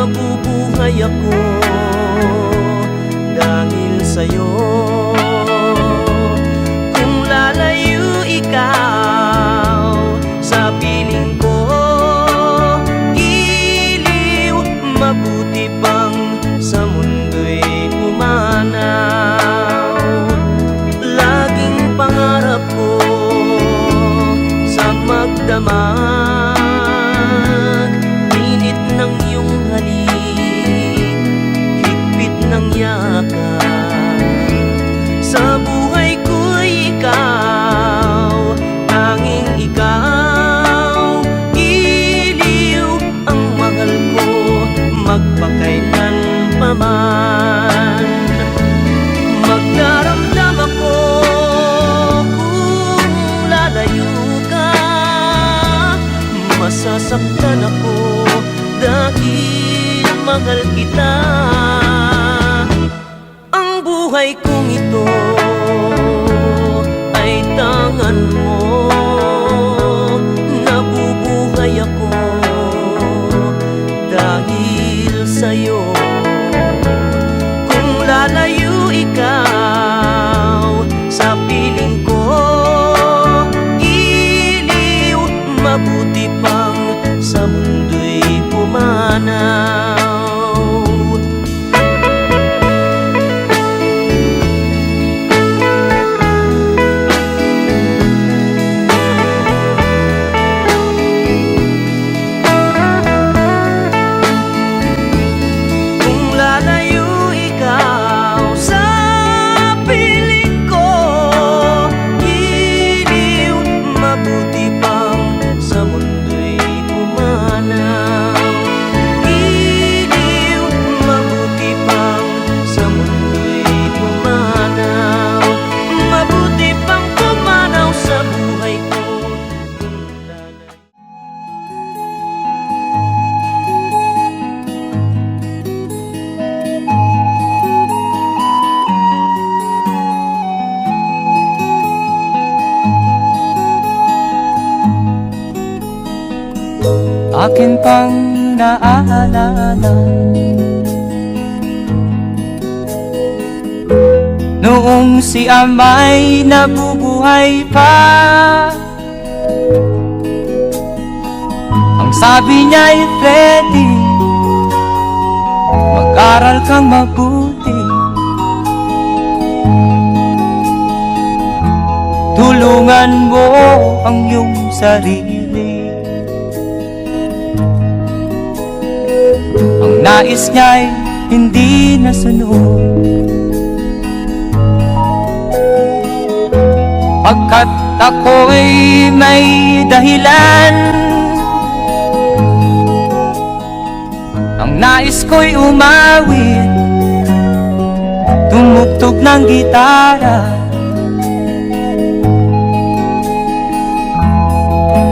nabubuhay ako dahil sa'yo. Kung lalayo ikaw sa piling ko, iliw, mabuti pang sa mundo'y pumanaw. Laging pangarap ko sa magdamag, init ng iyong halik, higpit ng yakap. Sa buhay ko'y ikaw, tanging ikaw, iliw, ang mahal ko, magpakailan pa man. Magdaramdam ako kung lalayo ka, masasaktan ako dahil mahal kita. Ang buhay kong ito ay tangan mo, nabubuhay ako dahil sa'yo. Kung lalayo ikaw sa piling ko, iliw, mabuti pang sa mundo'y pumanaw. Kung lalayo ikaw sa piling ko, iliw, mabuti pang sa mundo'y pumanaw. Iliw, mabuti pang sa mundo'y pumanaw. Mabuti pang pumanaw sa buhay ko. Akin pang naaalala noong si ama'y nabubuhay pa. Ang sabi niya'y Freddy, mag-aral kang mabuti, tulungan mo ang iyong sarili. Ang nais niya'y hindi nasunod, pagkat ako'y may dahilan. Ang nais ko'y umawit, tumugtog ng gitara,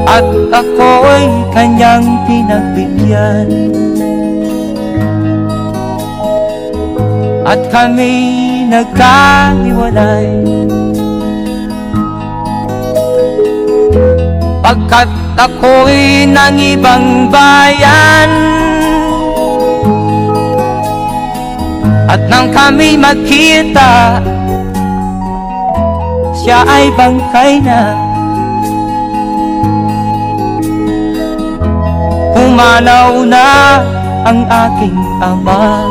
at ako'y kanyang pinagbigyan. At kami nagkahiwalay, pagkat ako'y ng ibang bayan. At nang kami magkita, siya ay bangkay na. Pumanaw na ang aking ama.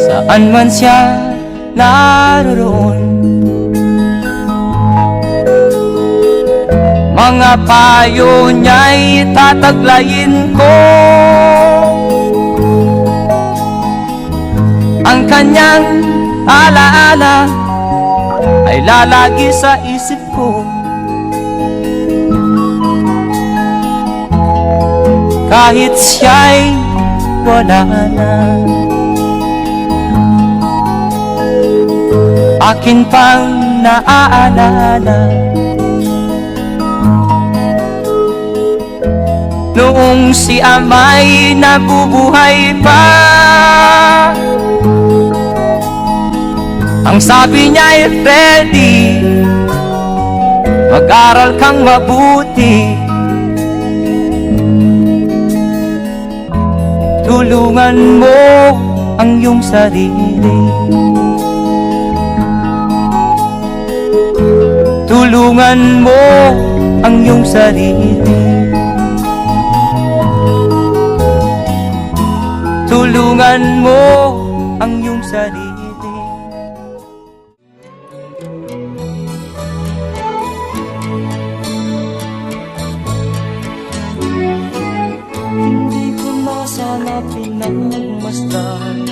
Saan man siya naroon, mga payo niya'y tataglayin ko. Ang kanyang alaala ay lalagi sa isip ko, kahit siya'y wala na. Akin pang naaalala noong si ama'y nabubuhay pa. Ang sabi niya ay Freddy, mag-aral kang mabuti, tulungan mo ang iyong sarili, tulungan mo ang iyong sarili, tulungan mo ang iyong sarili. Hindi ko na sana pinagmasdan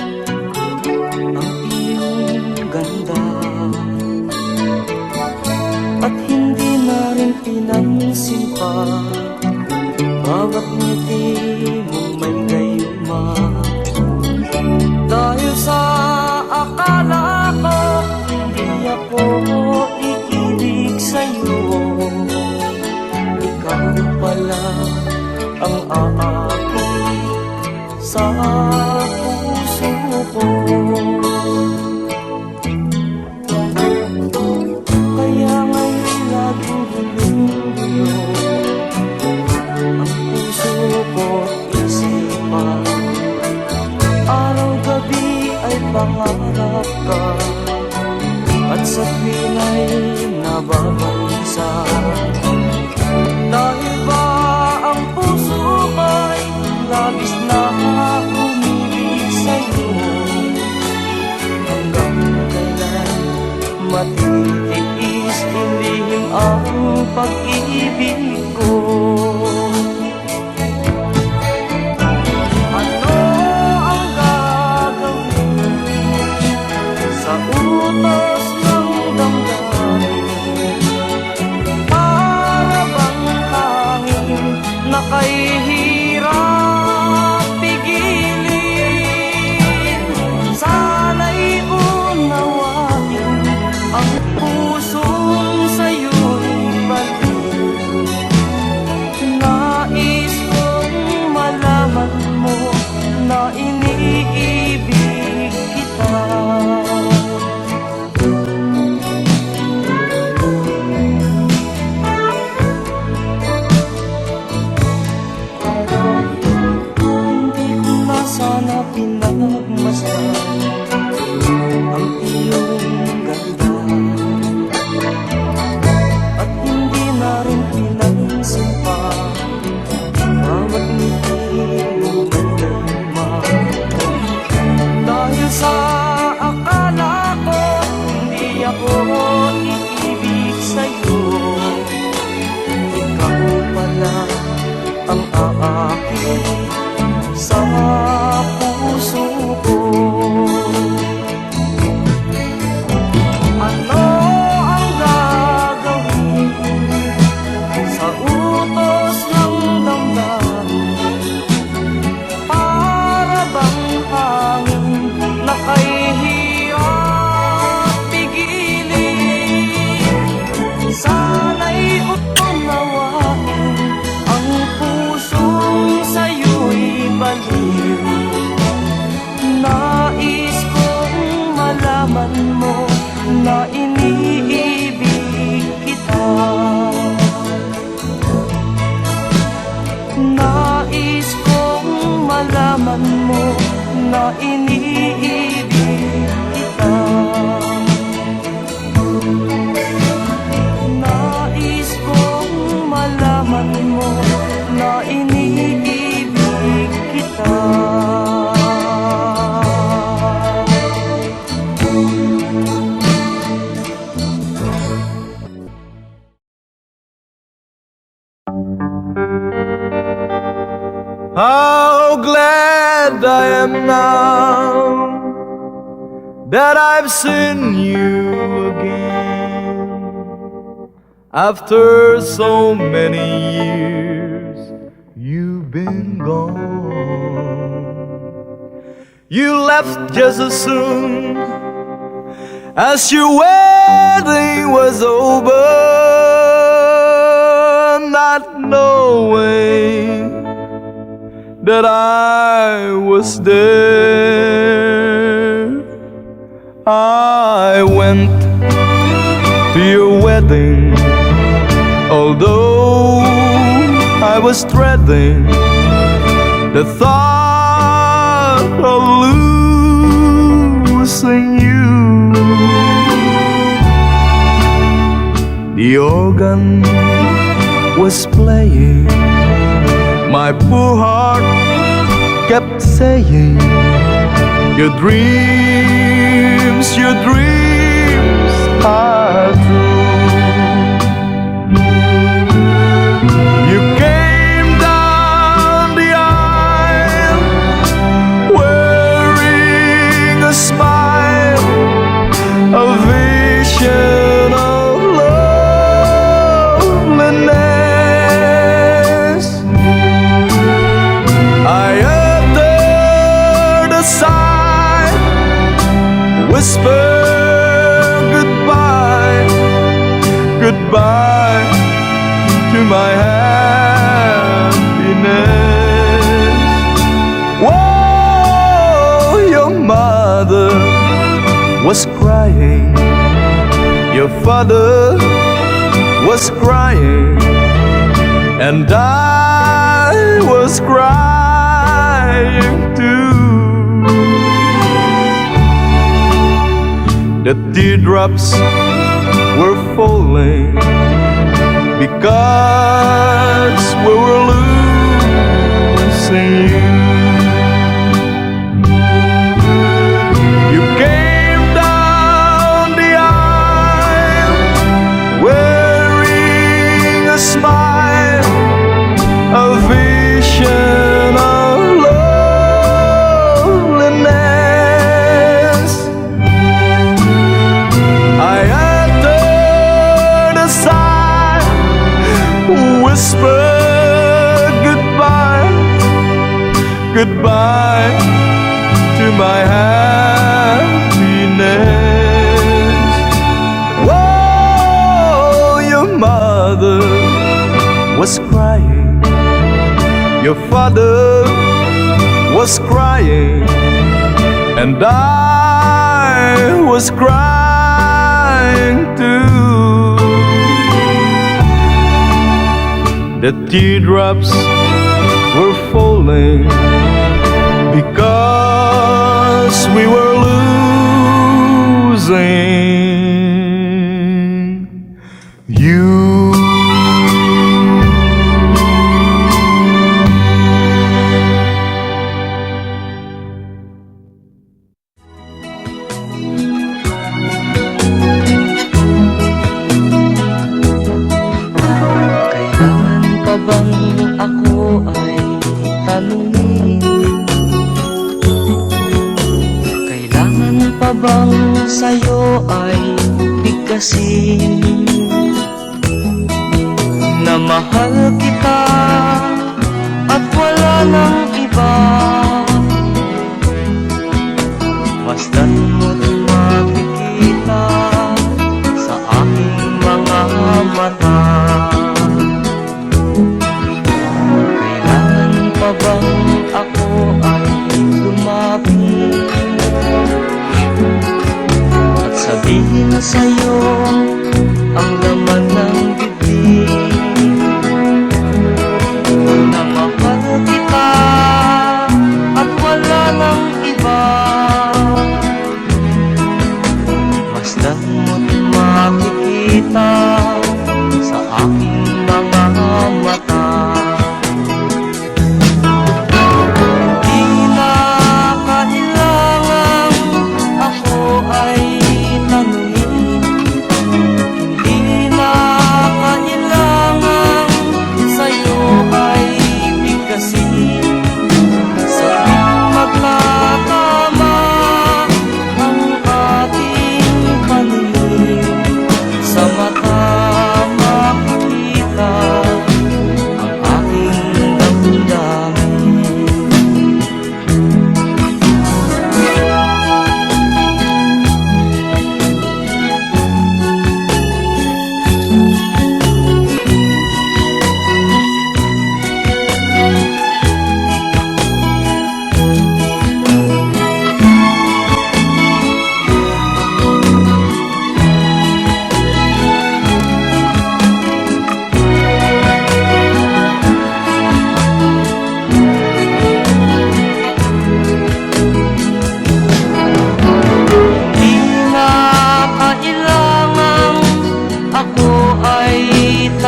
ang iyong ganda, at hindi na rin pinansin pa bawat ngiti mong may gayuma. Dahil sa akala ko hindi ako iibig sa'yo, ikaw pala ang aakit sa puso ko. Kaya ngayon laging gulong-gulo ang puso ko, isipan. Araw-gabi ay pangarap ka, at sa tuwin ay nababansa. Dahil ba ang puso ko'y labis na umibig sa'yo, hanggang kailan matitiis ilihim ang pag-ibig ko? Ano ang gagawin sa utos ng damdamin? Para bang hangin na kay hirap pigilin? Sana'y unawain ang pusong sa'yo'y baliw. Nais kong malaman mo na iniibig kita. Hindi ko na sana pinagmasdan ang iyong ganda, at hindi na rin pinansin pa bawat ngiti mong may gayuma. Dahil sa akala ko hindi ako iibig sa'yo, ikaw pala ang aakit sa puso ko. Ano ang gagawin sa utos ng damdamin? Para bang hangin na kay hirap pigilin? Sana'y unawain ang pusong sa'yo'y baliw. Nais kong malaman mo na iniibig kita. Nais kong malaman mo na iniibig kita. Nais kong malaman mo na iniibig kita. How glad I am now that I've seen you again. After so many years, you've been gone. You left just as soon as your wedding was over, not knowing that I was there. I went to your wedding, although I was dreading the thought of losing you. The organ was playing, my poor heart kept saying, your dreams are true. You came down the aisle wearing a smile, a vision of loneliness. I uttered a sigh, whispered goodbye, goodbye to my happiness. Whoa, your mother was crying, your father was crying, and I was crying too. The teardrops were falling because we were losing you. You came down the aisle wearing a smile, a vision of loneliness. I uttered a sigh, whispered goodbye, goodbye to my happiness. Whoa, your mother was crying, your father was crying, and I was crying too. The teardrops were falling because we were losing you. Kailangan pa bang ako ay tanungin? Kailangan pa bang sa'yo ay bigkasin na mahal kita at wala nang iba? Masdan mo't makikita sa aking mga mata. Kailangan pa bang ako ay lumapit at sabihin sa'yo ang laman ng bibig na mahal kita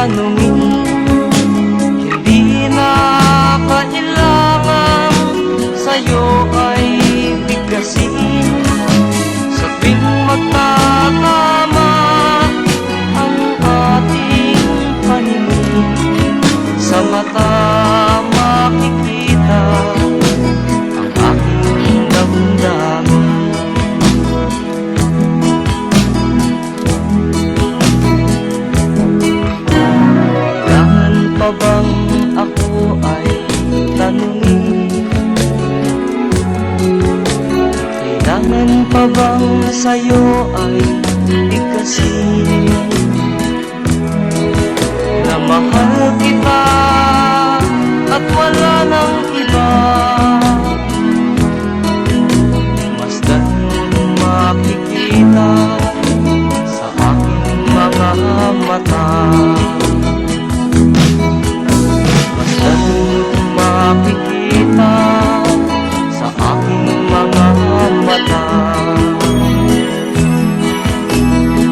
tanungin. Hindi na kailangan sa'yo ay bigkasin. Sa tuwing magtatama ang ating paningin, sa mata makikita ang aking damdamin. Kailangan pa bang ako ay tanungin? Kailangan pa bang sa'yo ay bigkasin? Na mahal kita at wala nang iba. Masdan mo makikita sa aking mga mata. Masdan mo makikita sa aking mga mata.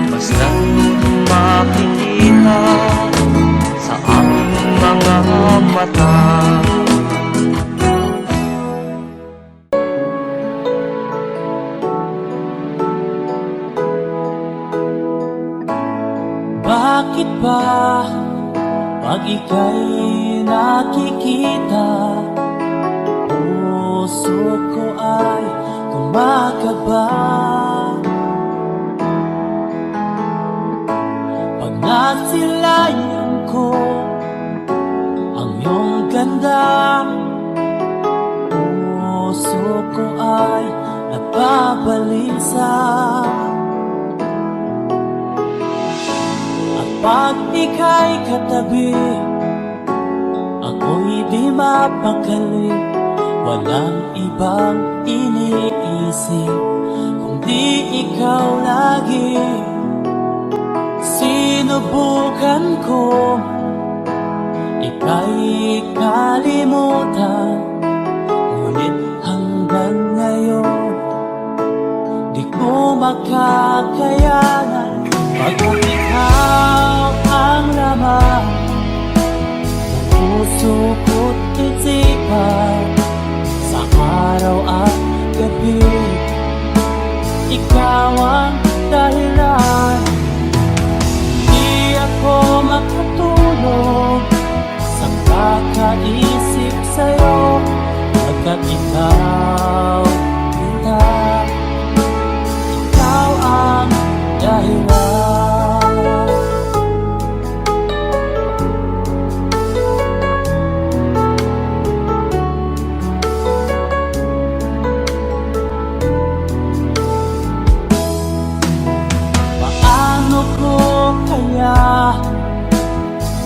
Masdan mo makikita sa aking mga mata. Bakit ba pag ika'y nakikita, puso ko ay kumakaba? Pag nasilayan ko ang iyong ganda, puso ko ay nababalisa. Pag ika'y katabi, ako'y di mapakali. Walang ibang iniisip kundi ikaw lagi. Sinubukan ko ika'y kalimutan, ngunit hanggang ngayon di ko makakayanan. Pagkat ikaw ang laman ng puso ko't isipan, sa araw at gabi, ikaw ang dahilan. Di ako makatulog sa kakaisip sa'yo, pagkat ikaw, ikaw ang dahilan.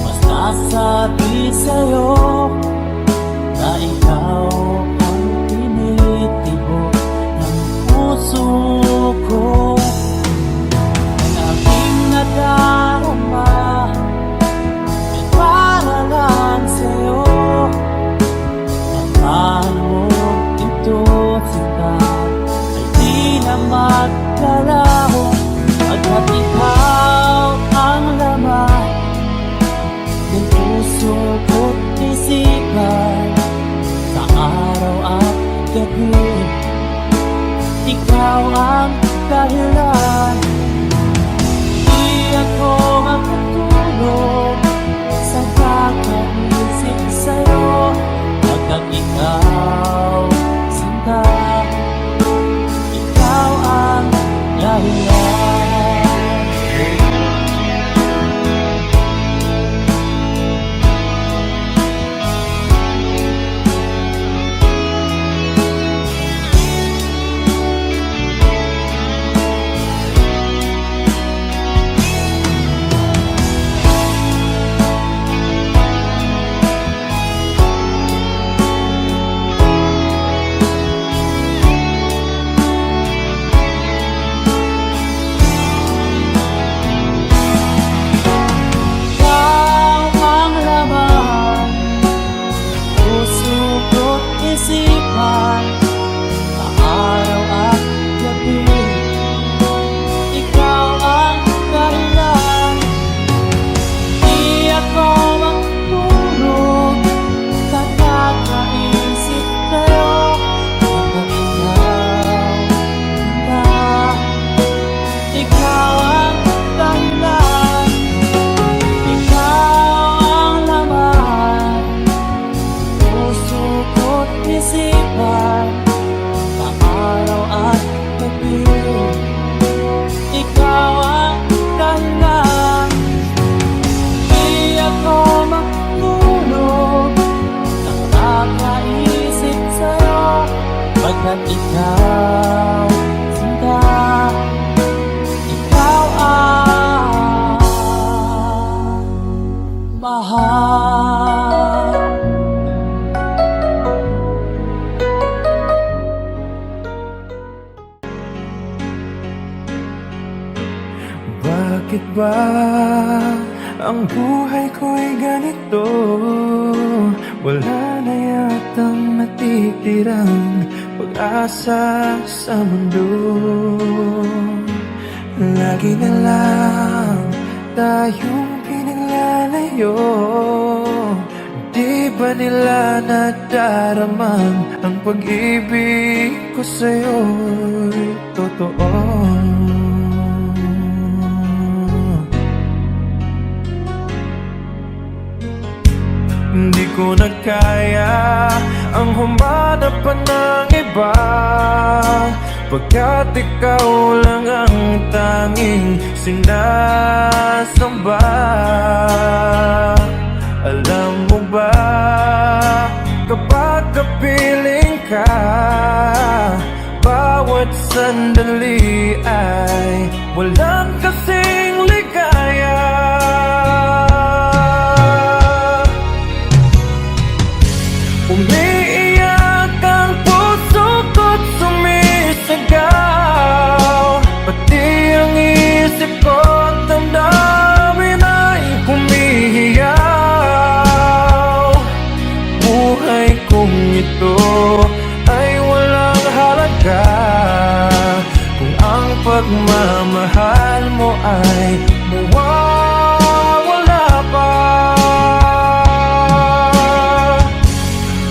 Mas nasabi sa'yo na ikaw ang tinitibok ng puso ko. Ang aking nadarama ay para lang sa'yo. At mo ito sila ay di na magkalaho, pagkat ikaw ang laman ng puso ko't isipan, sa araw at gabi, ikaw ang dahilan. Di ako makatulog sa kakaisip sa'yo, pagkat ikaw, sinta, ikaw ang dahilan. mahal. Bakit ba ang buhay ko'y ganito? Wala na yatang natitirang pag-asa sa mundo. Lagi na lang tayong pinaglalayo. Di ba nila nadaramang ang pag-ibig ko sa'yo'y totoo? Hindi ko na kaya ang humanap pa ng iba, pagkat ikaw lang ang tanging sinasamba. Alam mo ba, kapag kapiling ka, bawat sandali ay walang kasing ligaya. Umiiyak ang puso ko't sumisigaw, pati ang isip ko't damdamin ay humihiyaw. Buhay kong ito ay walang halaga kung ang pagmamahal mo ay mawawala pa.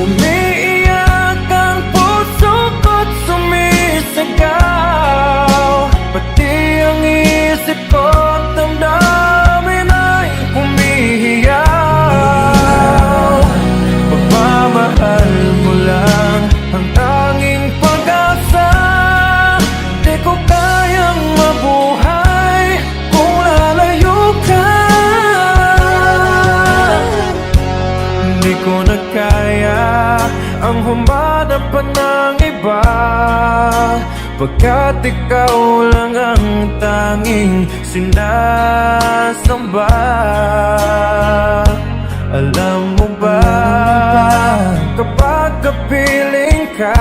Umiiyak ang puso ko't sumisigaw, pati ang isip ko't damdamin ay humihiyaw. Pagmamahal mo lang ang tanging pag-asa, di ko kayang mabuhay kung lalayo ka. Di ko na kaya ang humanap pa ng iba, pagkat ikaw lang ang tanging sinasamba. Alam mo ba, kapag kapiling ka,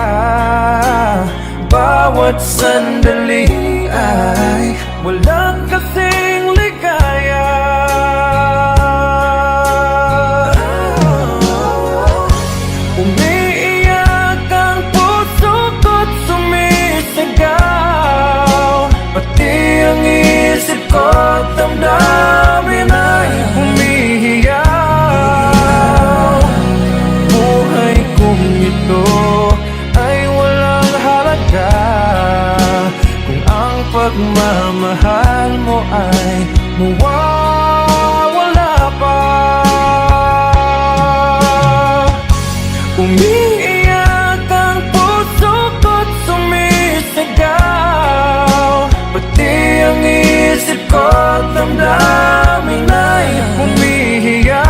bawat sandali ay walang kasing ligaya. Umiiyak ang puso ko't sumisigaw, pati ang isip ko't damdamin ay humihiyaw. Buhay kong ito ay walang halaga kung ang pagmamahal mo ay mawawala pa. Umiiyak ang puso ko't sumisigaw, pati ang isip ko't damdamin ay humihiyaw.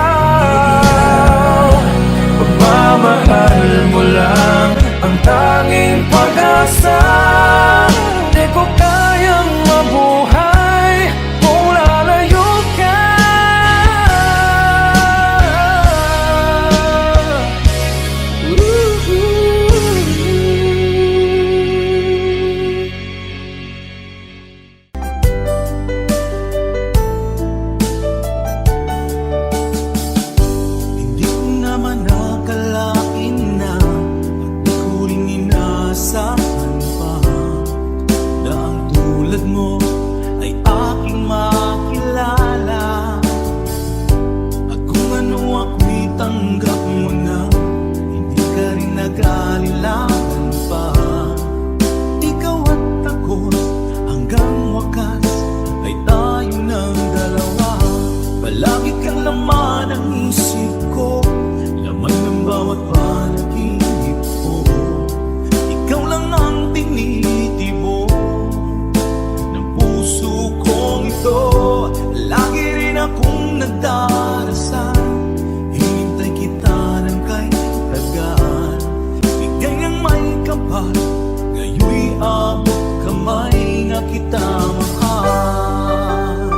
Pagmamahal mo lang ang tanging pag-asa, di ko kayang mabuhay kung lalayo ka. Hindi ko naman akalain na at di ko rin inaasahan pa na ang tulad mo ay aking makilala. At kung ano ako'y tanggap mo na, hindi ka rin nag-alilangan pa. Ikaw at ako hanggang wakas ay tayo ng dalawa. Palagi kang laman ang isip ko, laman ng bawat panaginip ko. Ikaw lang ang tinitibo ng puso kong ito. Lagi rin akong nagdarasal, hinintay kita ng kay tagal. Bigay ng may kapal, ngayoy abot kamay nga kita mahal.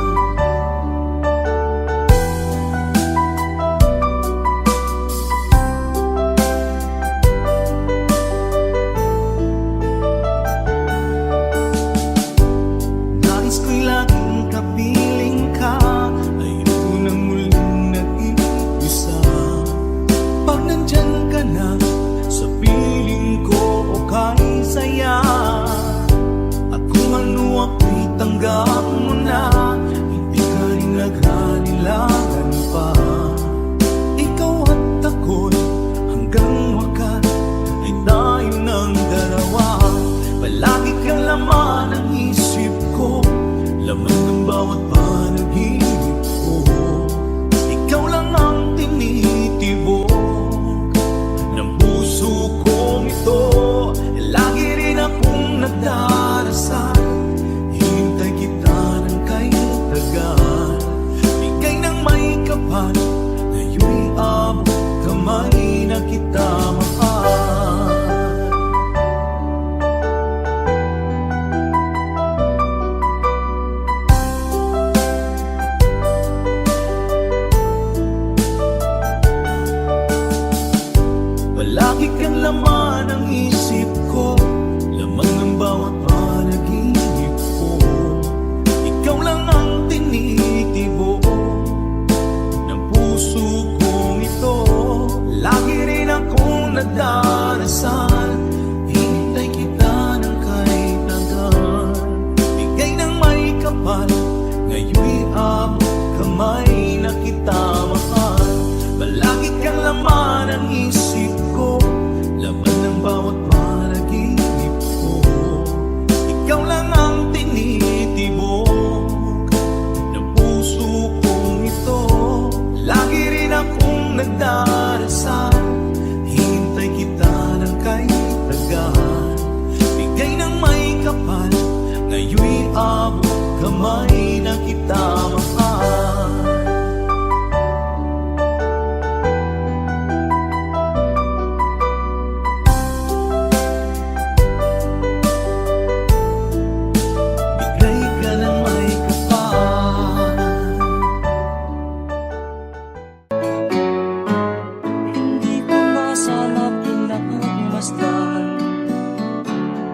kapal, ngayon'y abot kamay na kita mahal. Palagi kang laman ng isip ko, laman ng bawat panaginip ko. Ikaw lang ang tinitibo ng puso kong ito. Lagi rin akong nagdarasal, hintay kita ng kahit hanggan. Bigay ng may kapal, ngayon'y abot kamay na kita mahal. Palagi kang laman ng isip ko, laman ng bawat panaginip ko. Ikaw lang ang tinitibok ng puso kong ito. Lagi rin akong nagdarasal, hintay kita ng kahit tagal. Bigay ng may kapal, ngayon'y abot kamay na kita mahal. Hindi ko na sana pinagmasdan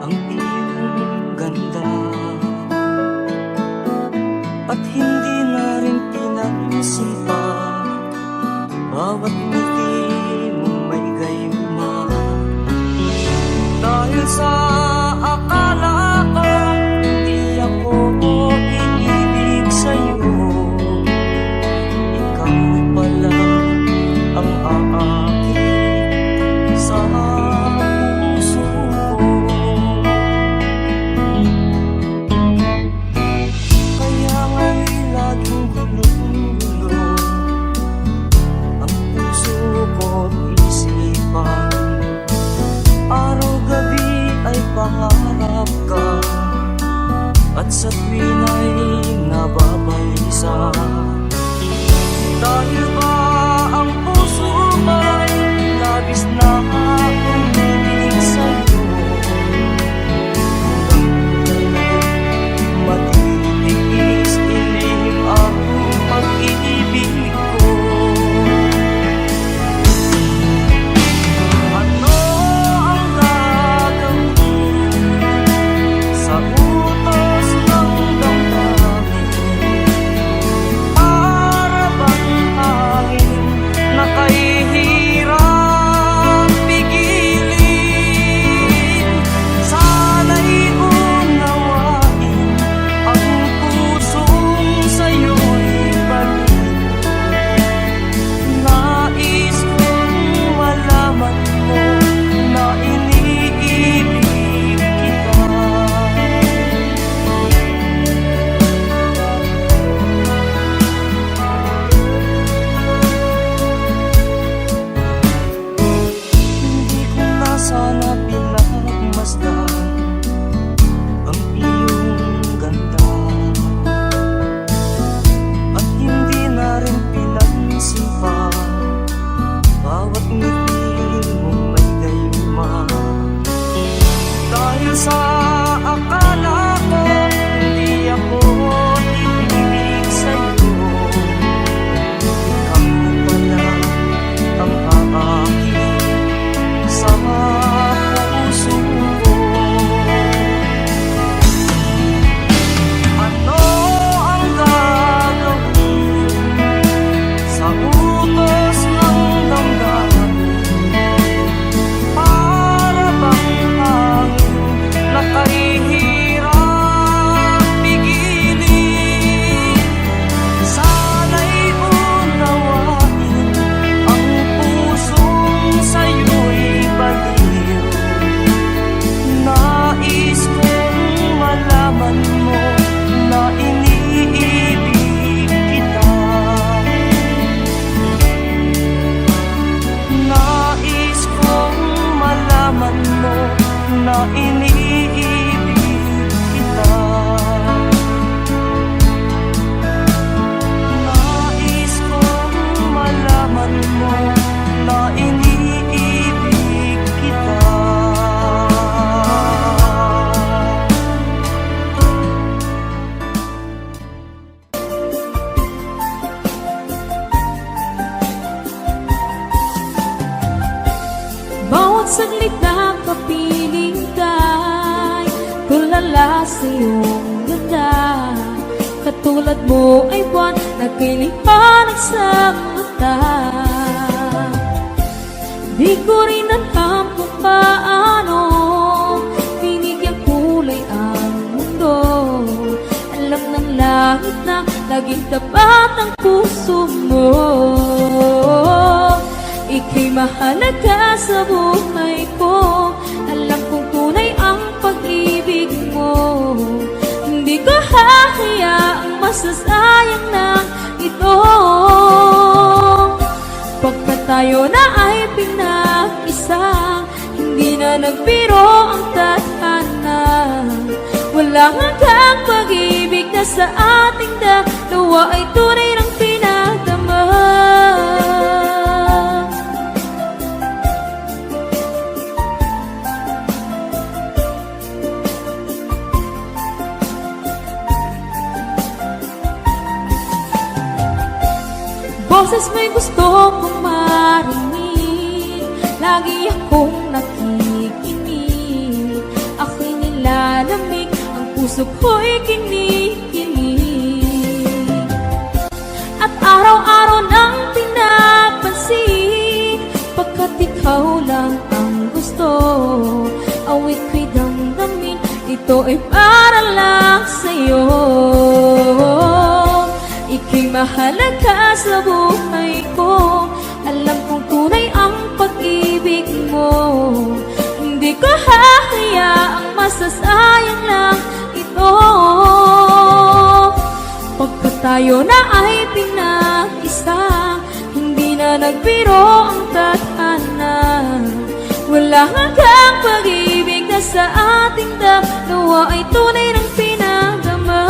ang iyong ganda, at hindi na rin pinansin pa bawat ngiti mong may gayuma. Dahil sa akala ko di ako inibig sa'yo, ikaw pala ang aakit sa puso ko. Kaya nga'y laging gulo-gulo ang puso ko't isipan. Araw-gabi ay saglit na kapiling ka'y tulala sa iyong ganda. Katulad mo ay buwan na kay liwanag sa mata. Di ko rin alam kung paano binigyan kulay ang mundo. Alam ng langit na laging tapat ang puso mo. Ika'y mahalaga sa buhay ko. Alam kong tunay ang pag-ibig mo. Hindi ko hahayaang masasayang na ito. Pagkat tayo na ay pinag-isa, hindi na nagbiro ang tadhana. Walang hanggang pag-ibig na sa ating dalawa ay tunay ng pinagdama. Boses mo'y gusto kong marinig, lagi akong nakikinig. Ako'y nilalamig, ang puso ko'y kinikilig. At araw-araw nang pinapansin, pagkat ikaw lang ang gusto. Awit ko'y damdamin, ito ay para lang sa'yo. Ika'y mahalaga sa buhay ko. Alam kong tunay ang pag-ibig mo. Hindi ko hahayaang masasayang lang ito. Pagkat tayo na ay pinag-isa, hindi na nagbiro ang tadhana. Wala hanggang pag-ibig na sa ating dalawa ay tunay ng pinagdama.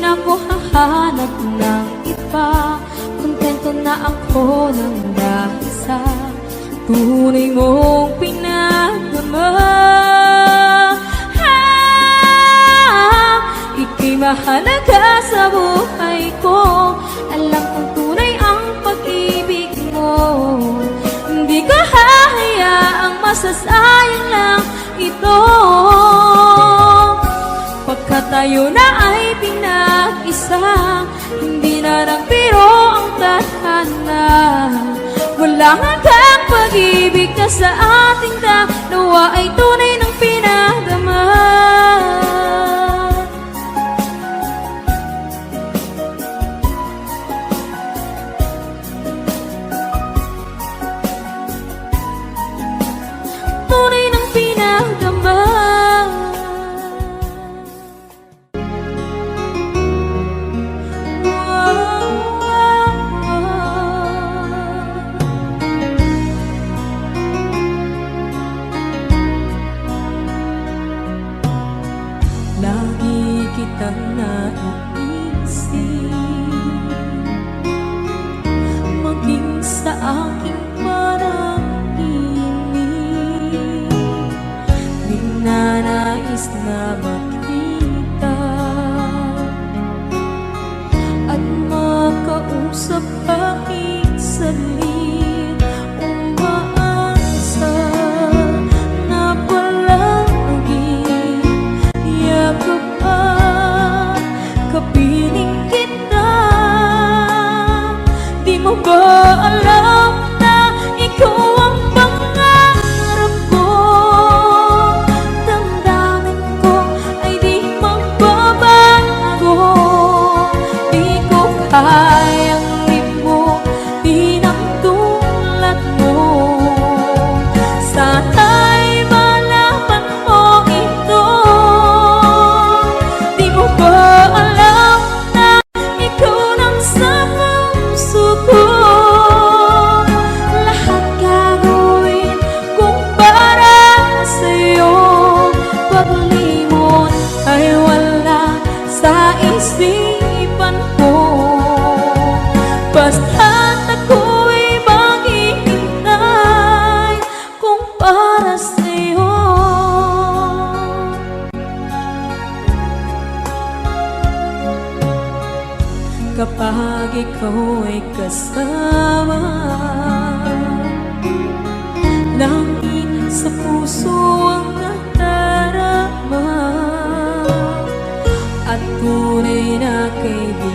Ako hahanap ng iba, kontento na ako ng dahil sa tunay mong pinagdama. Ika'y mahalaga sa buhay ko. Alam kong tunay ang pag-ibig mo. Hindi ko hahayaang masasayang lang ito. Pagkat tayo na ay pinag-isa, hindi na nagbiro ang tadhana. Walang hanggang pag-ibig na sa ating dalawa ay tunay ng pinagdama. Tunay ng pinagdama. Lagi kitang naiisip, maging sa aking parang inig. Ninanais na makita at makausap kahit saglit. Umaasa na palagi yakap at kapiling kita. Di mo ba alam na ikaw ang pangarap ko? Damdamin ko kasama. Langit sa puso ang nadarama, at tunay na kaibigan.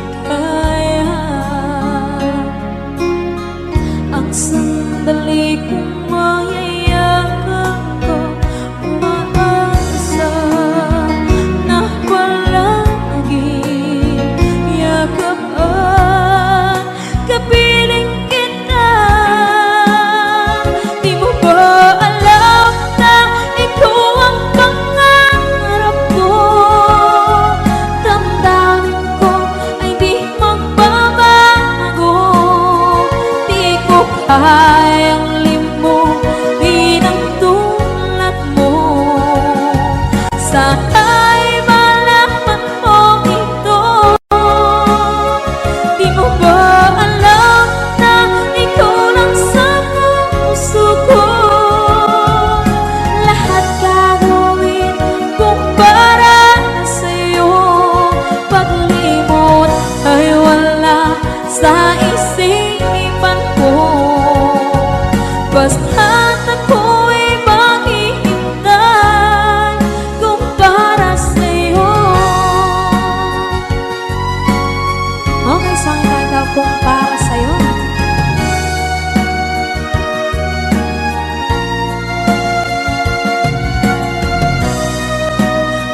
Ang sandali kong mayayakap ko, umaasa na palaging yakapan, kapiling kita. Di mo ba alam na ikaw ang pangarap ko? Damdamin ko ay di magbabago. Di ko kayang limutin ang tulad mo. Sana'y malaman mo ito. Di mo ba alam na ikaw lang sa puso ko? Lahat gagawin kung para sa'yo. Paglimot ay wala sa isipan ko. Basta't ako'y maghihintay kung para sa'yo. Okay, isang kanta kung para sa'yo.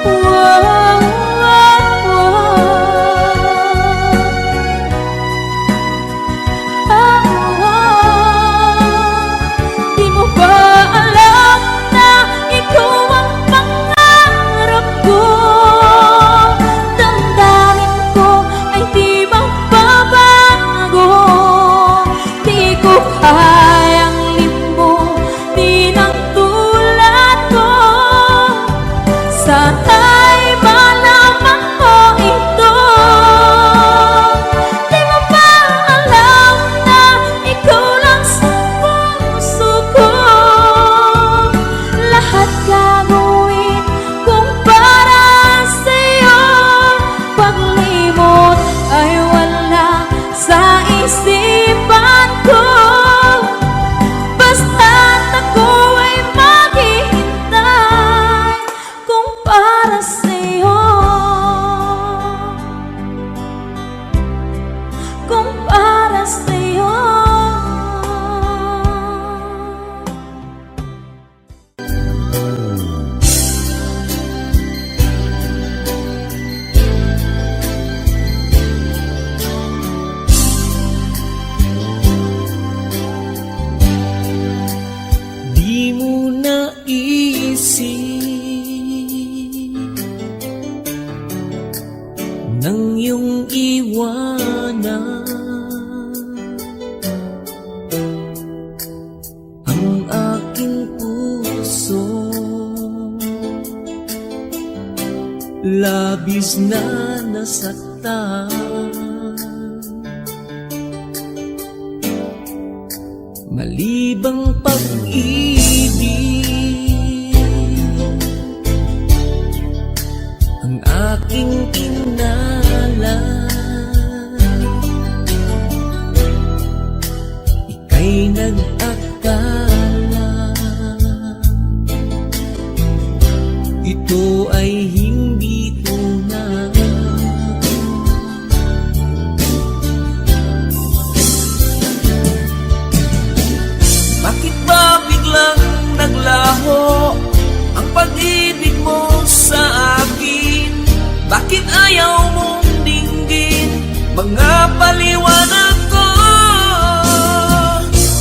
Wow, wow, wow. Di mo ba alam na ikaw ang pangarap ko? Damdamin ko ay di magbabago. Di ko kayang limutin ang tulad ko. Sana'y malaman mo ito. Di mo ba alam na ikaw lang sa puso ko? Lahat gagawin kung para sa'yo. Paglimot ay wala sa isipan ko. Basta't ako ay maghihintay kung para sa'yo. Kung para sa'yo. Di mo naisip nang iyong iwanan ang aking puso. Labis na nasaktan, malibang pag-ibig ang aking kinalan. Ika'y nag-akala ito ay hindi tunay. Bakit ba biglang naglaho ang pag-ibig mo sa akin? Bakit ayaw mong dinggin mga paliwanag ko?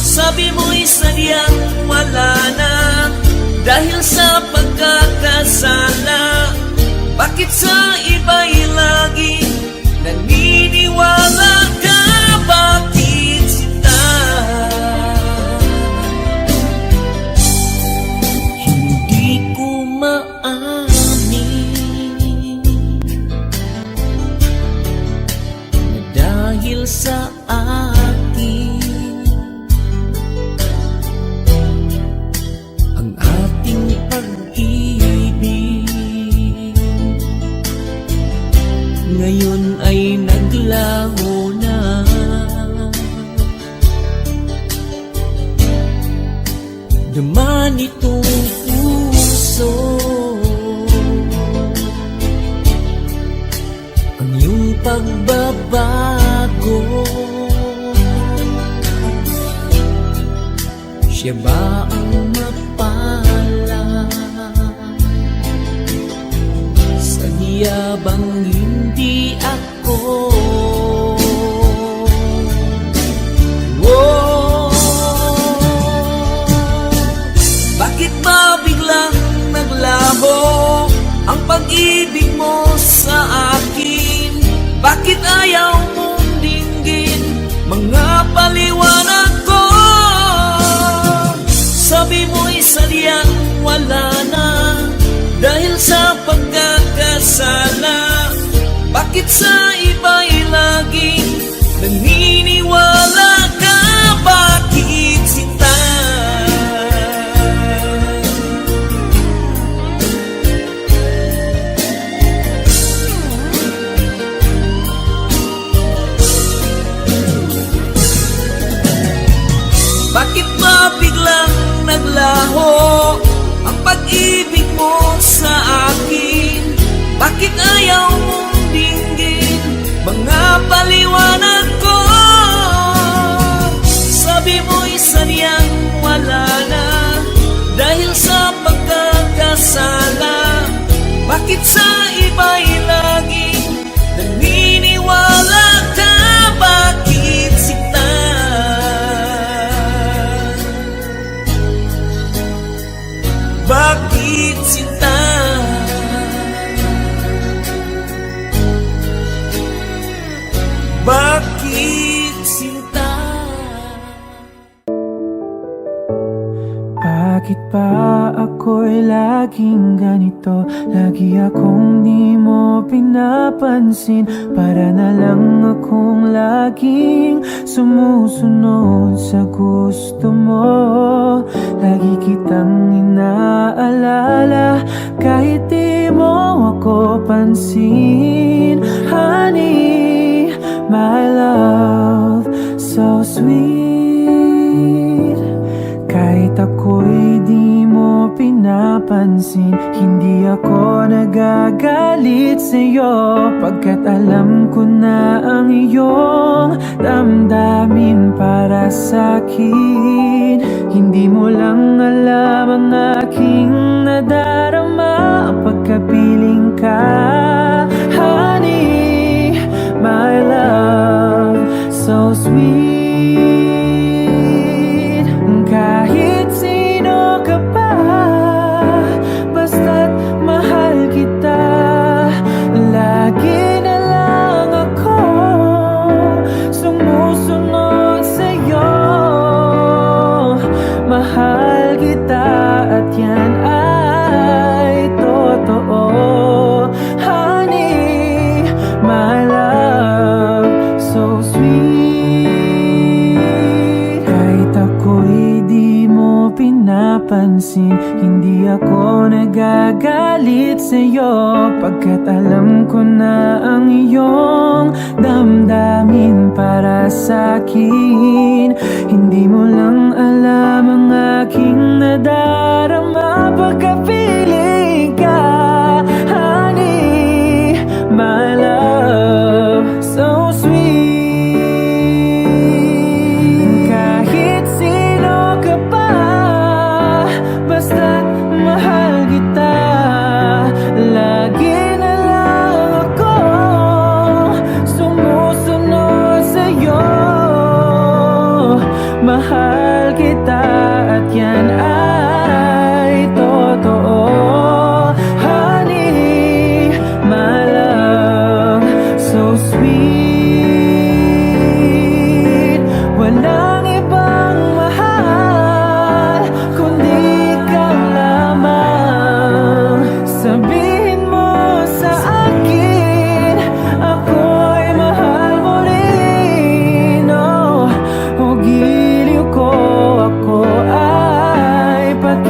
Sabi mo'y sadyang wala na dahil sa pagkakasala. Bakit sa iba'y lagi naniniwala ka? Bakit sinta? Hindi ko maamin na dahil sa akin ang ating pag-ibig naman itong puso. Ang iyong pagbabago, siya ba ang mapala? Sadya bang hindi ako? Oh, bakit ba biglang naglaho ang pag-ibig mo sa akin? Bakit ayaw mong dinggin mga paliwanag ko? Sabi mo'y sadyang wala na dahil sa pagkakasala. Bakit sa iba'y laging naniniwala ka? Bakit sinta? Bakit ba biglang naglaho ang pag-ibig mo sa akin? Bakit ayaw mong dinggin mga paliwanag ko? Sabi mo'y sadyang wala na dahil sa pagkakasala. Bakit sa iba'y laging naniniwala ka? Bakit sinta? Bakit sinta? Bakit sinta? Bakit ba ako'y laging ganito? Lagi akong di mo pinapansin. Para na lang akong laging sumusunod sa gusto mo. Lagi kitang inaalala kahit di mo ako pansin. Honey, my love, so sweet. Kahit ako'y di mo pinapansin, hindi ako nagagalit sa'yo, pagkat alam ko na ang iyong damdamin para sa'kin. Hindi mo lang alam ang aking nadarama pagkapiling ka. Honey, my love, so sweet. Kahit sino ka pa, basta't mahal kita. Lagi na lang ako sumusunod sa'yo. Mahal kita at yan ay totoo. Honey, my love, so sweet. Kahit ako'y di mo pinapansin, hindi ako nagagalit sa'yo, pagkat alam ko na ang iyong damdamin para sa'kin. Hindi mo lang alam ang aking nadarama pagkapiling ka. Honey, my love, so sweet. Kahit sino ka pa, basta't mahal kita. Lagi na lang ako sumusunod sa'yo. Mahal kita at yan ay totoo. Honey, my love, so sweet. Walang ibang mahal kundi ikaw lamang. Sabihin mo sa akin, ako'y mahal mo rin. Oh, o giliw ko, ako ay pati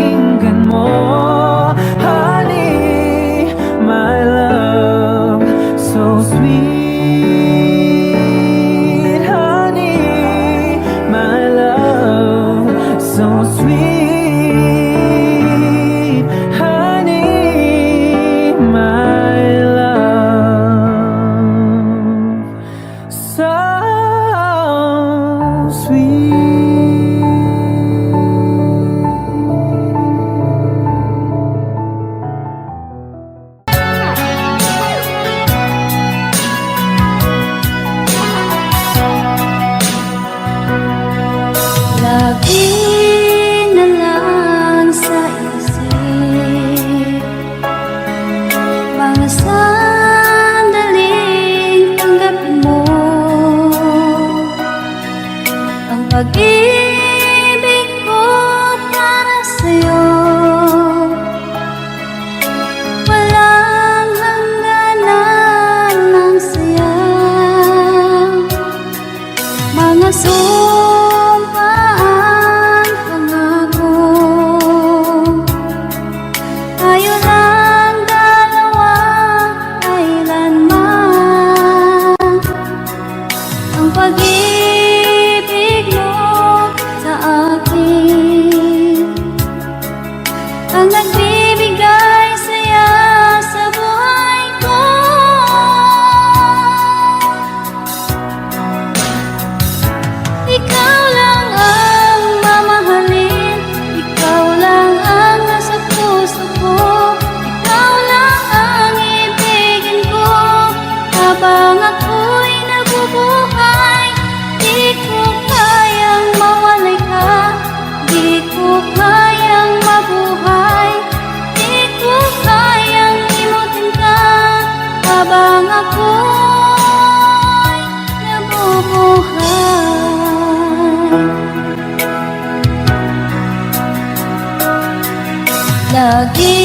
lagi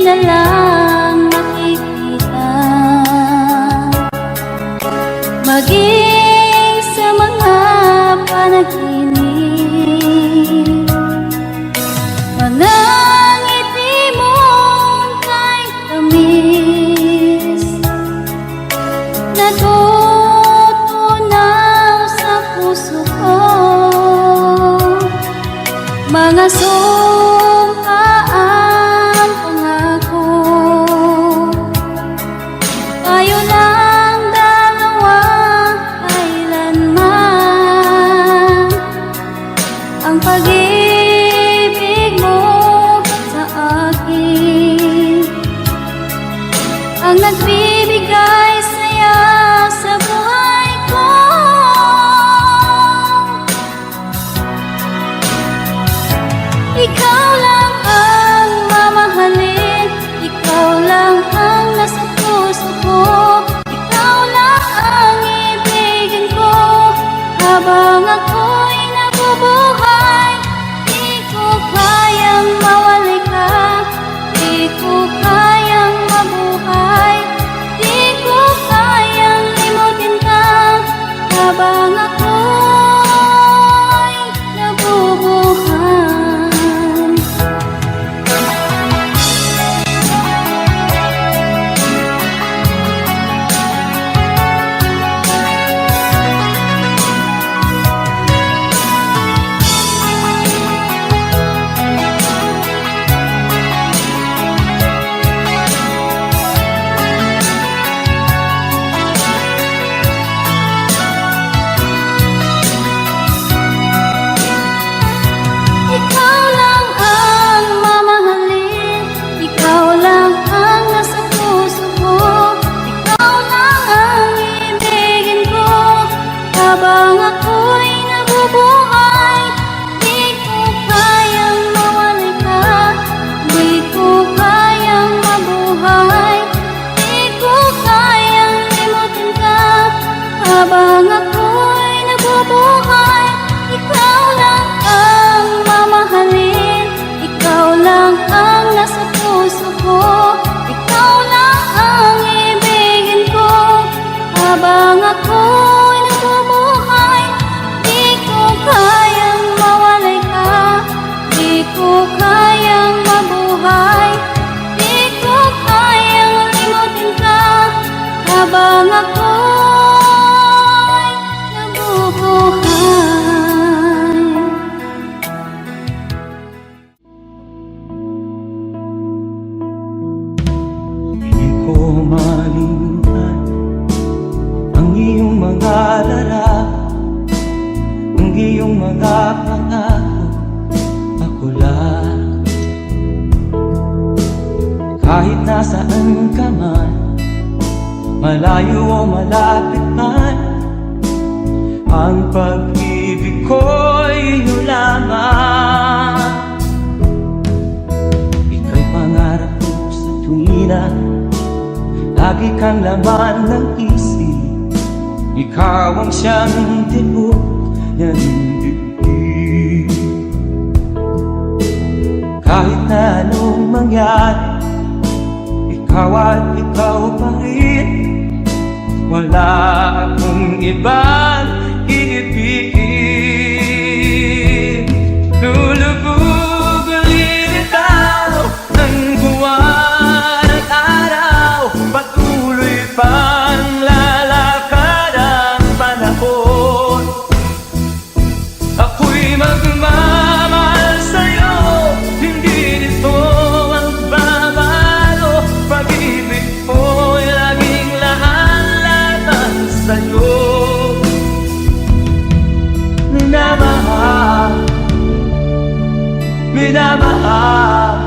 na lang nakikita, maging sa mga panaginip. Mga ngiti mong kay tamis, natutunaw sa puso ko. Mga sumpaang pangako, tayo lang dalawa kailanman. Ang pag-ibig mo sa akin ang nagbibigay saya sa buhay ko. Ikaw lang ang mamahalin, ikaw lang ang nasa puso ko, ikaw lang ang ibigin ko habang ako'y nabubuhay. Di ko kayang mawalay ka, di ko kayang mabuhay, di ko kayang limutin ka habang ako'y nabubuhay. Ikaw lang ang mamahalin, ikaw lang ang nasa puso ko, ikaw lang ang ibigin ko habang ako'y nabubuhay. Di ko kayang mawalay ka, di ko kayang mabuhay, di ko kayang limutin ka habang ako'y nabubuhay. Ikaw lang ang mamahalin, ikaw lang ang nasa puso ko, ikaw lang ang ibigin ko habang ako'y nabubuhay. Di ko kayang mawalay ka, di ko kayang mabuhay, di ko kayang limutin ka habang ako'y nabubuhay. Hindi ko malimutan ang iyong mga larap, ang iyong mga pangako, ako lang. Kahit nasaan ka man, malayo o malapit man, ang pag-ibig ko'y iyo lamang. Ika'y pangarap ko sa tuwina, lagi kang laman ng isip. Ikaw ang siyang tibok ng dibdib. Kahit na anong mangyari, ikaw at ikaw pa rin. Wala akong ibang iibigin. Lulubog ulit ikaw ng buwan at araw, patuloy pang lalakad ang panahon. Ako'y magmamahal sa'yo, hindi nito ang babalo. Pag-ibig ko'y laging lahat-lahat sa'yo. Minamahal, minamahal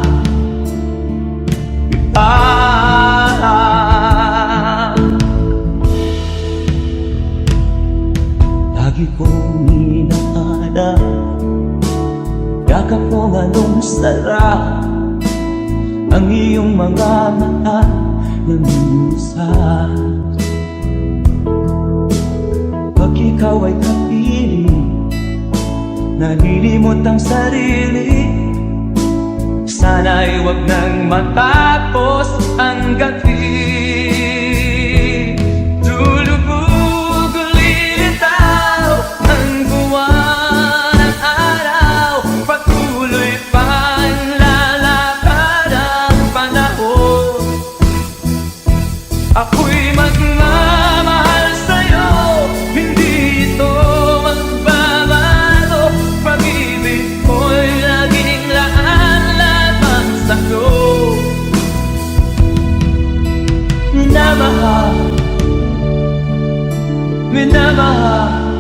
kita. Lagi kong inahanap, yakap mo anong sarap, ang iyong mga mata na minsan. Pag ikaw ay kapiling, nalilimot ang sarili, Sana'y wag nang matapos ang gabi. Lulubog, lilitaw ang buwan at araw. Patuloy pang lalakad ang panahon. Ako'y magmamahal sa'yo, hindi ito magbabago. Pag-ibig ko'y laging laan lamang sa'yo. Minamahal, minamahal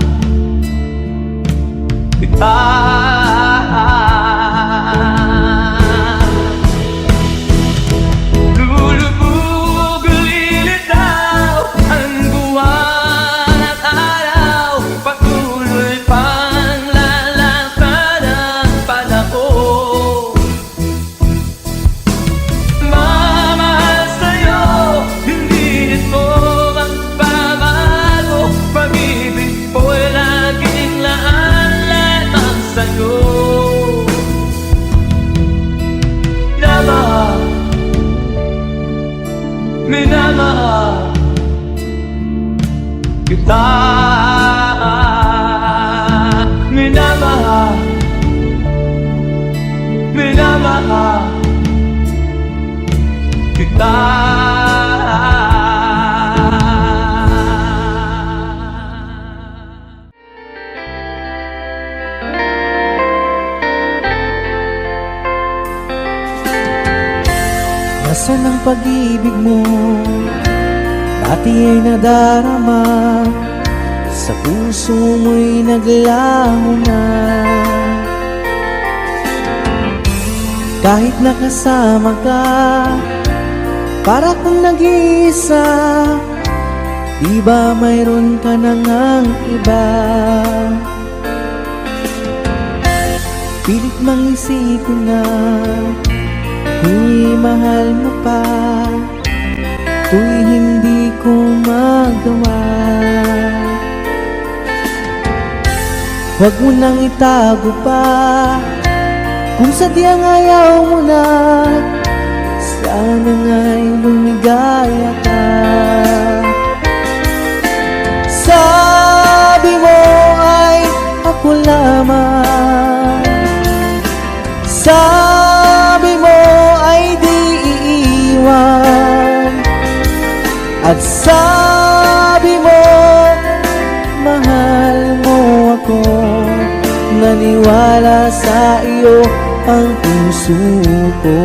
kita. Lulubog, lilitaw ang buwan at araw. Patuloy pang lalakad ang panahon. Mamahal sa'yo, hindi ito magbabago. Pag-ibig ko'y laging laan lamang sa'yo. Minamahal, minamahal kita. Minamahal, minamahal kita. Nasaan ang pag-ibig mo? Dati ay nadarama, sa puso mo'y naglaho na. Kahit nakasama ka, para kang nag-iisa. Di ba mayroon ka na ngang iba? Pilit mang isipin na di mahal mo pa, to'y hindi ko magawa. Huwag mo nang itago pa, kung sadyang ayaw mo na. Sana nga'y lumigaya ka. Sabi mo ay ako lamang, sabi mo ay di iiwan, at sabi mo mahal mo ako. Naniwala sa iyo ang puso ko.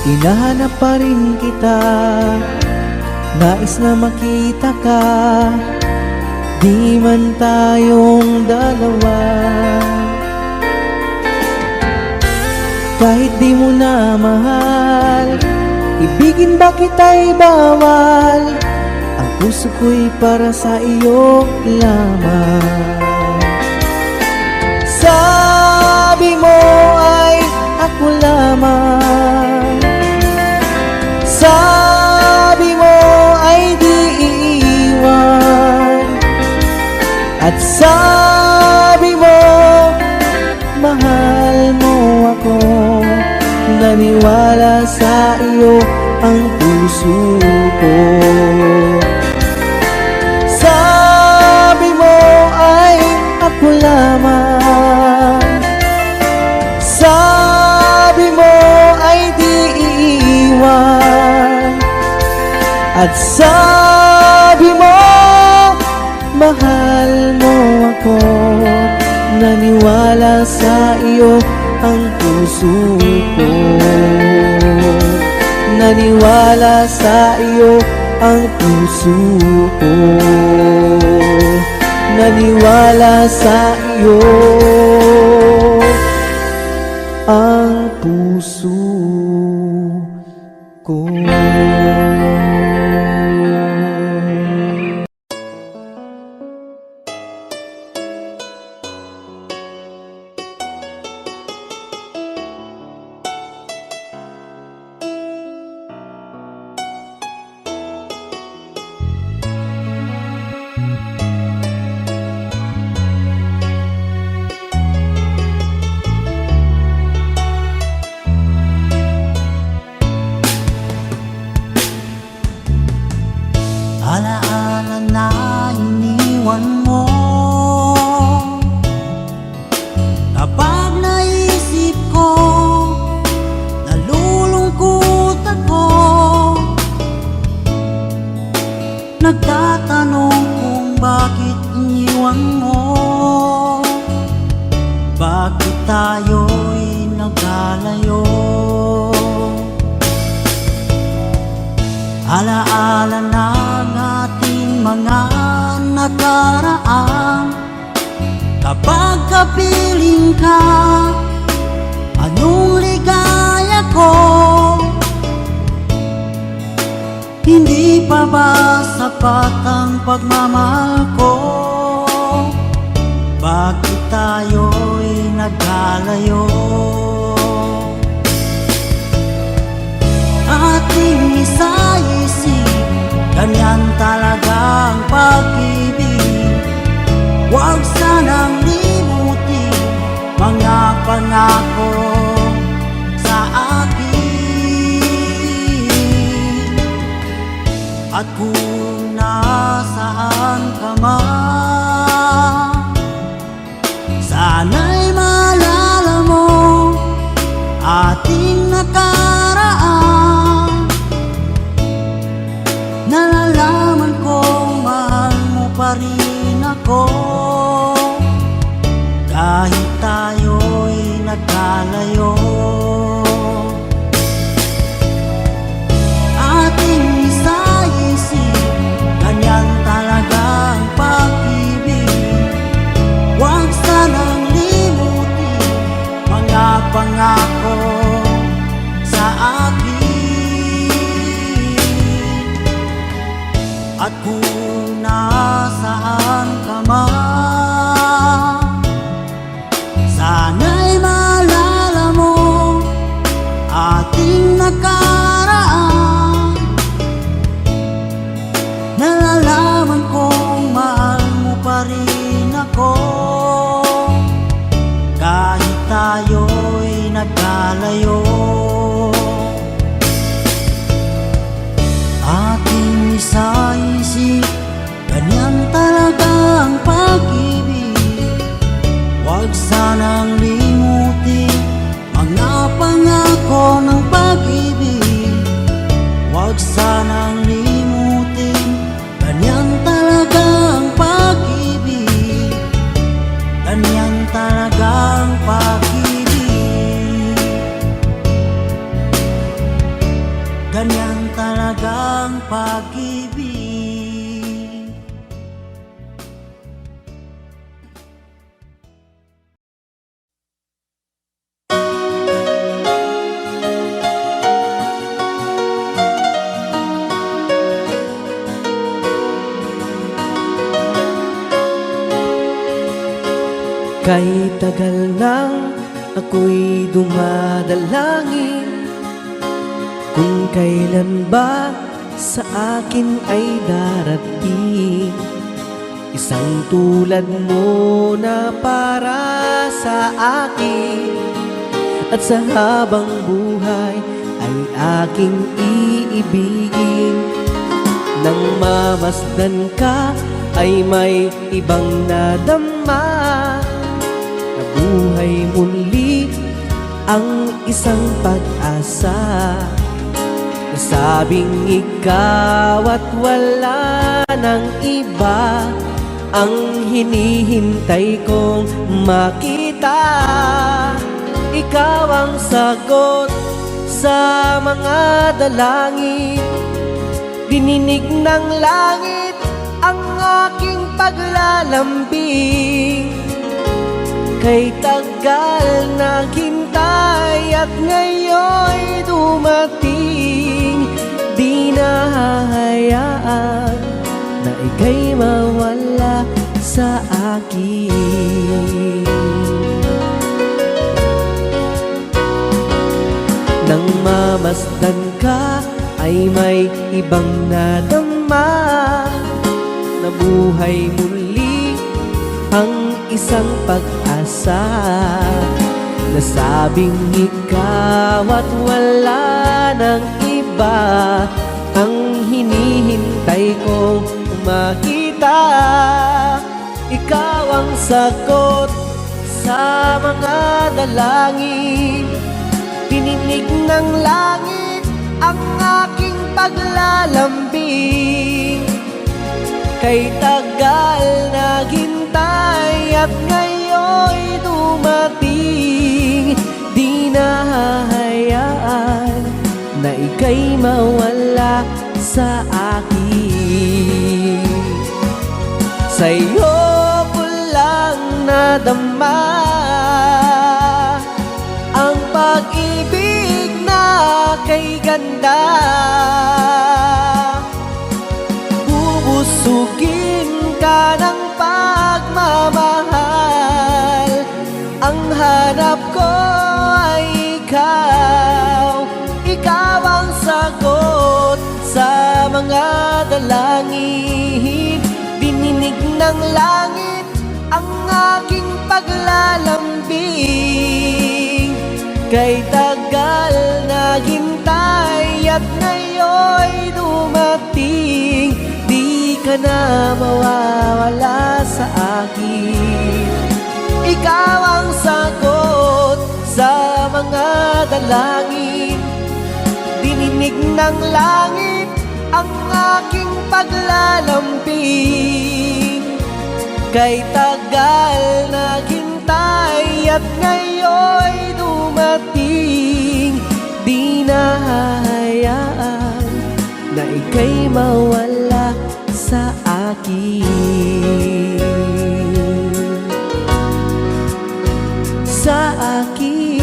Hinahanap pa rin kita, nais na makita ka. Di man tayong dalawa, kahit di mo na mahal, ibigin ba kita'y bawal? Ang puso ko'y para sa iyo lamang. Sabi mo ay ako lamang, sabi mo ay di iiwan, at sabi mo mahal mo ako. Naniwala sa iyo ang puso ko. Sabi mo ay ako lamang, sabi mo ay di iiwan, at sabi mo mahal mo ako. Naniwala sa iyo ang puso ko. Naniwala sa iyo ang puso ko. Naniwala sa iyo ang puso ko. Alaala na iniwan mo, kapag naisip ko, nalulungkot ako. Nagtatanong kung bakit iniwan mo, bakit tayo'y nagkalayo. Alaala ng ating mga nakaraan, kapag kapiling ka, anong ligaya ko? Hindi pa ba sapat ang pagmamahal ko? Bakit tayo'y nagkalayo? Ating isa-isip, ganyan talagang pag-ibig. Huwag sanang limutin mga pangako sa akin. At kung nasaan ka man, sana'y maalala mo ating nakaraan. Nalalaman kong mahal mo pa rin ako, kahit tayo'y nagkalayo. Ating isa-isip, ganyan talagang pag-ibig. Huwag sanang limutin mga pangako sa akin. At kung nasaan ka man, sana'y maalala mo ating nakaraan. Nalalaman kong mahal mo pa rin ako, kahit tayo'y nagkalayo. Ating isa-isip, ganyan talaga ang pag-ibig. Huwag sanang limutin mga pangako ng pag-ibig. Huwag sanang limutin, ganyan talaga ang pag-ibig. Ganyan talaga ang pag-ibig. Ganyan talagang pag-ibig. Kay tagal nang ako'y dumadalangin, kung kailan ba sa akin ay darating isang tulad mo na para sa akin, at sa habang buhay ay aking iibigin. Nang mamasdan ka ay may ibang nadama, nabuhay muli ang isang pag-asa. Nasabing ikaw at wala ng iba ang hinihintay kong makita. Ikaw ang sagot sa mga dalangin, dininig ng langit ang aking paglalambing. Kay tagal naghintay at ngayon'y dumating, hayaan na ika'y mawala sa akin. Nang mamasdan ka ay may ibang nadama, nabuhay muli ang isang pag-asa. Nasabing ikaw at wala ng iba ang hinihintay kong makita. Ikaw ang sagot sa mga dalangin, tininig ng langit ang aking paglalambing. Kay tagal naghintay at ngayon'y dumating, di na hahayaan na ika'y mawala sa akin. Sa'yo ko lang nadama ang pag-ibig na kay ganda. Bubusugin ka ng pagmamahal, ang hanap ko ay ikaw. Ikaw ang sagot sa mga dalangin, dininig ng langit ang aking paglalambing. Kay tagal naghintay at ngayon'y dumating, di ka na mawawala sa akin. Ikaw ang sagot sa mga dalangin, dininig ng langit ang aking paglalambing. Kay tagal naghintay at ngayon'y dumating, di na hahayaan na ika'y mawala sa akin. Sa akin.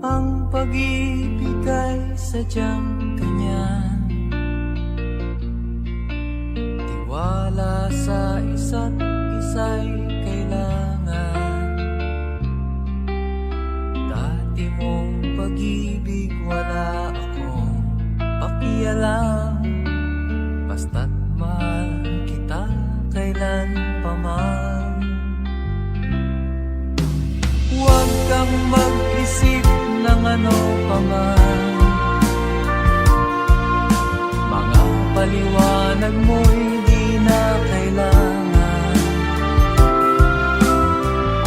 Ang pag-ibig ay sadyang ganyan, tiwala sa isa't isa'y kailangan. Dati mong pag-ibig wala akong pakialam, basta't mahal kita kailan pa man. Huwag kang mag-isip ng ano pa man, mga paliwanag mo'y di na kailangan.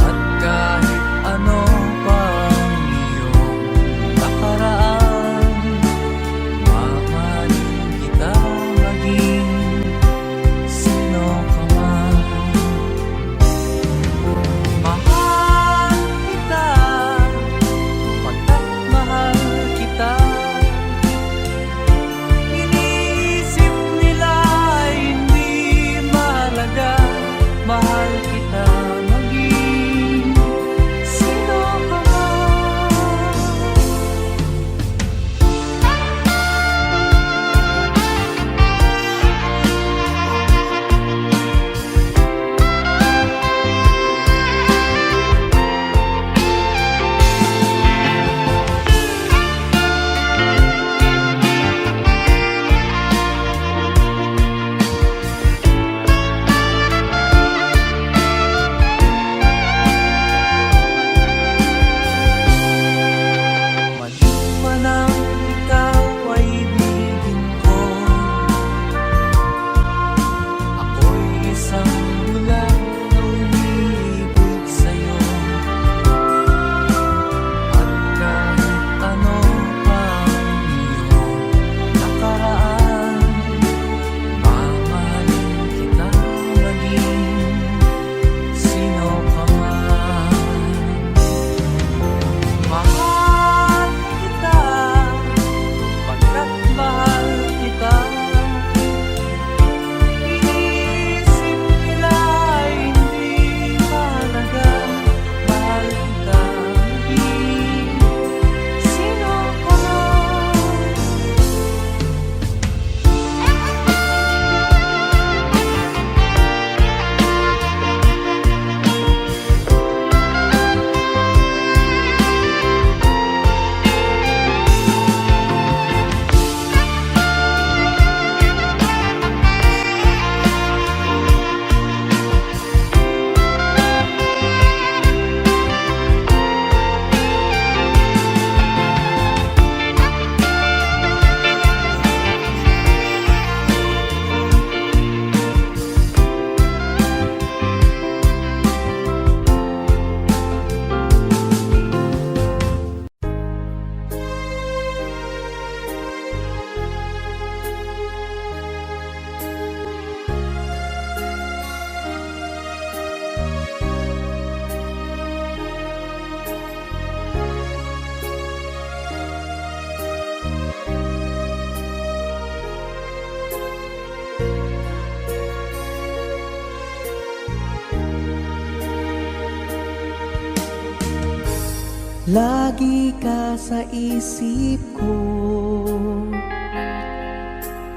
At kahit ano pa ang iyong nakaraan, mamahalin kita maging sino ka man. Mahal kita pagkat mahal kita. Iniisip nila ay hindi lagi ka sa isip ko.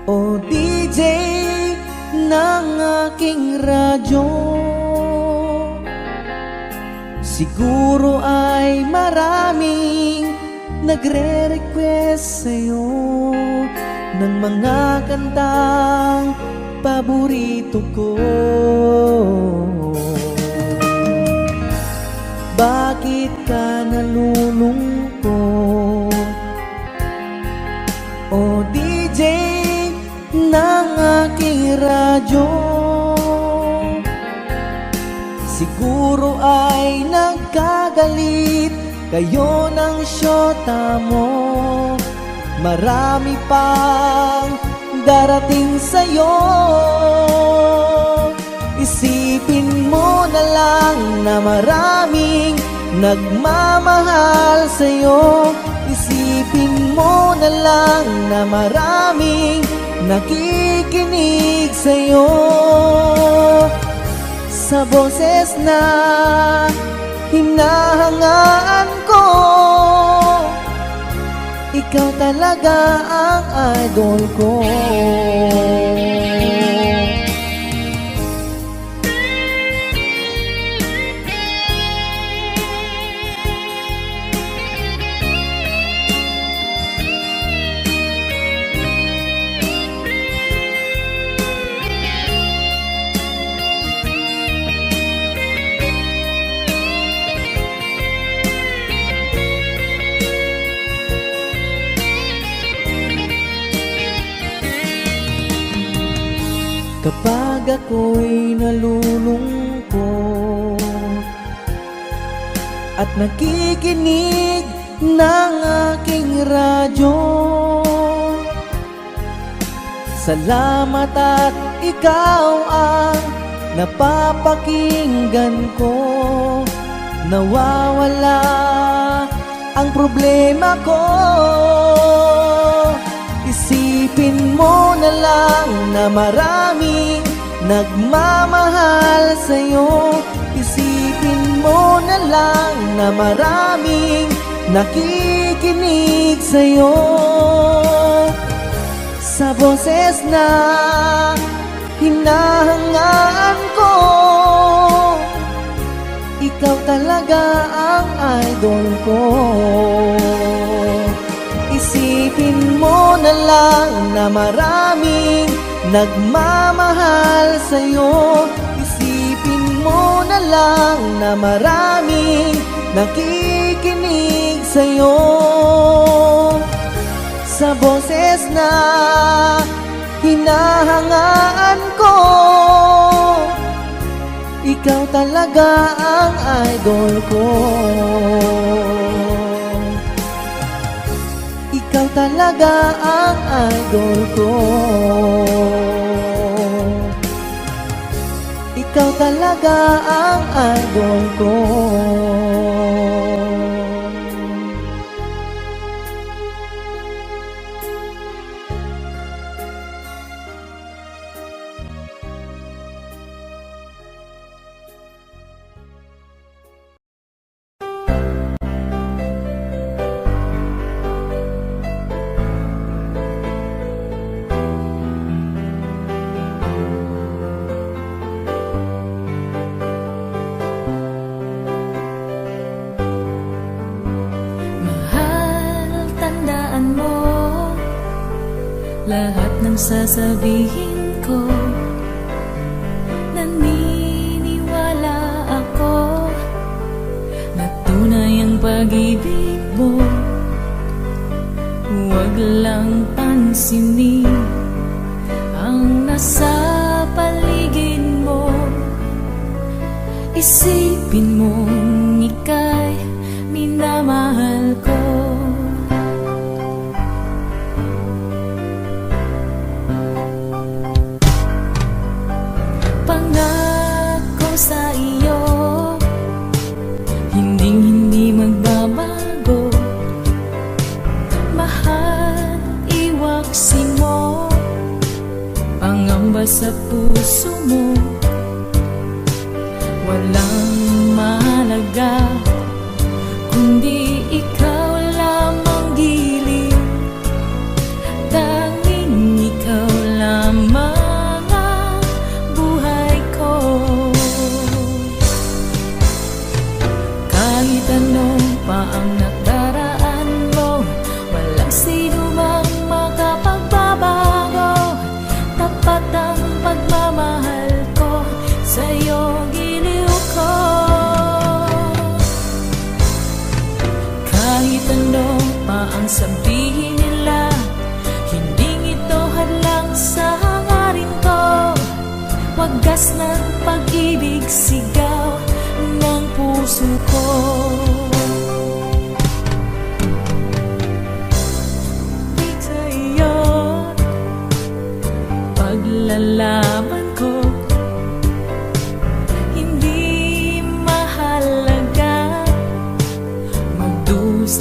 O DJ ng aking radyo, siguro ay maraming nagre-request sa'yo ng mga kantang paborito ko. Bakit ka nalulungkot? O DJ ng aking radyo, siguro ay nagkagalit kayo ng syota mo. Marami pang darating sa'yo. Isipin mo na lang na maraming nagmamahal sa'yo. Isipin mo na lang na maraming nakikinig sa'yo. Sa boses na hinahangaan ko, ikaw talaga ang idol ko. Kapag ako'y nalulungkot at nakikinig ng aking radyo, salamat at ikaw ang napapakinggan ko. Nawawala ang problema ko. Isipin mo na lang na maraming nagmamahal sa'yo. Isipin mo na lang na maraming nakikinig sa'yo. Sa boses na hinahangaan ko, ikaw talaga ang idol ko. Isipin mo na lang na maraming nagmamahal sa'yo. Isipin mo na lang na maraming nakikinig sa'yo. Sa boses na hinahangaan ko, ikaw talaga ang idol ko. Ikaw talaga ang idol ko. Ikaw talaga ang idol ko. Lahat ng sasabihin ko, naniniwala ako na tunay ang pag-ibig mo. Huwag lang pansinin ang nasa paligid mo. Isipin mong ika'y minamahal ko. Sa iyo, hindi magbabago. Mahal, iwaksi mo pangamba sa puso mo. Walang mahalaga kundi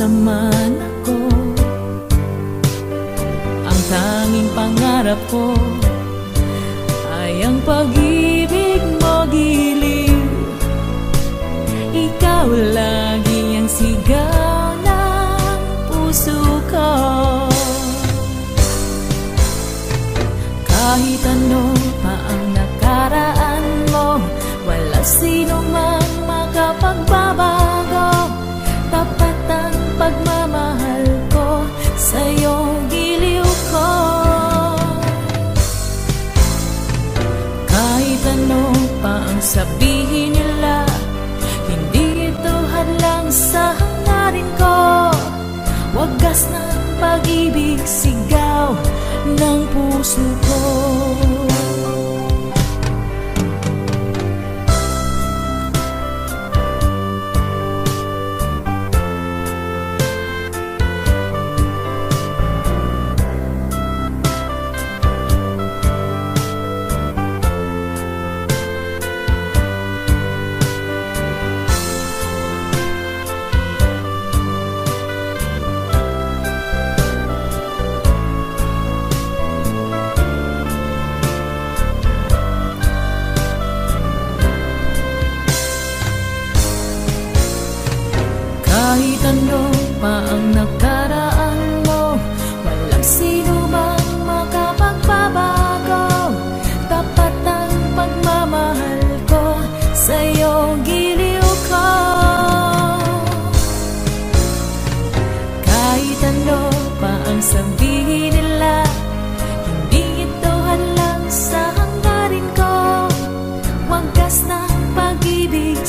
man ako. Ang tanging pangarap ko ay ang pag-ibig mo, giliw. Ikaw lagi ang sigaw ng puso ko. Kahit ano pa ang nakaraan mo, wala sino mang makapagbabago. Tapat ang pagmamahal ko sa'yo, giliw ko. Kahit ano pa ang sabihin nila, hindi ito hadlang sa hangarin ko. Wagas ng pag-ibig, sigaw ng puso ko. Kahit ano pa ang nakaraan mo, walang sino mang makapagbabago. Tapat ang pagmamahal ko sa'yo, giliw ko. Kahit ano pa ang sabihin nila, hindi ito hadlang sa hangarin ko. Wagas ng pag-ibig,